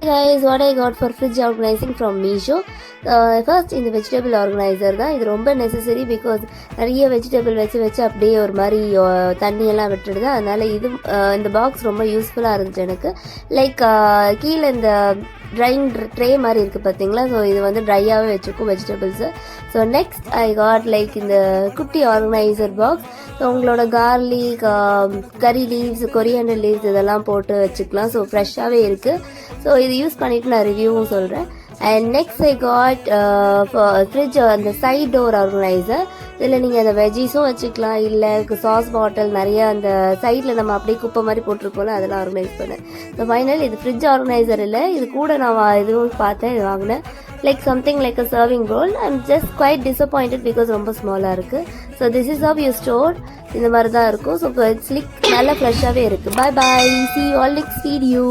guys, what I got for fridge organizing from Meesho. First இந்த vegetable organiser தான். இது ரொம்ப நெசசரி பிகாஸ் நிறைய வெஜிடபிள் வச்சு அப்படியே ஒரு மாதிரி தண்ணியெல்லாம் விட்டுடுது. அதனால் இது இந்த பாக்ஸ் ரொம்ப யூஸ்ஃபுல்லாக இருந்துச்சு எனக்கு. லைக் கீழே இந்த ட்ரைங் ட்ரே மாதிரி இருக்குது பார்த்தீங்களா. ஸோ இது வந்து ட்ரையாகவே வச்சுருக்கும் vegetables. So next I got like இந்த குட்டி ஆர்கனைசர் பாக்ஸ். ஸோ உங்களோட கார்லிக், கறி லீவ்ஸ், கொரியாண்டர் லீவ்ஸ் இதெல்லாம் போட்டு வச்சுக்கலாம். ஸோ ஃப்ரெஷ்ஷாகவே இருக்குது. ஸோ இது யூஸ் பண்ணிவிட்டு நான் ரிவ்யூவும் சொல்கிறேன். And next I got fridge அந்த சைட் டோர் ஆர்கனைசர். இதில் நீங்கள் அந்த வெஜ்ஜீஸும் வச்சுக்கலாம், இல்லை சாஸ் பாட்டில் நிறைய அந்த சைடில் நம்ம அப்படியே குப்பை மாதிரி போட்டிருக்கோம்ல அதெல்லாம் ஆர்கனைஸ் பண்ணேன். ஸோ ஃபைனல் இது ஃப்ரிட்ஜ் ஆர்கனைசர் இல்லை, இது கூட நான் இதுவும் பார்த்தேன், இது வாங்கினேன். Like something like a serving roll. I'm just quite disappointed because ரொம்ப ஸ்மாலாக இருக்குது. So this is how you store. இந்த மாதிரி தான் இருக்கும். ஸோ ஸ்லிக் நல்லா ஃப்ரெஷ்ஷாகவே இருக்குது. Bye bye, see you all next video.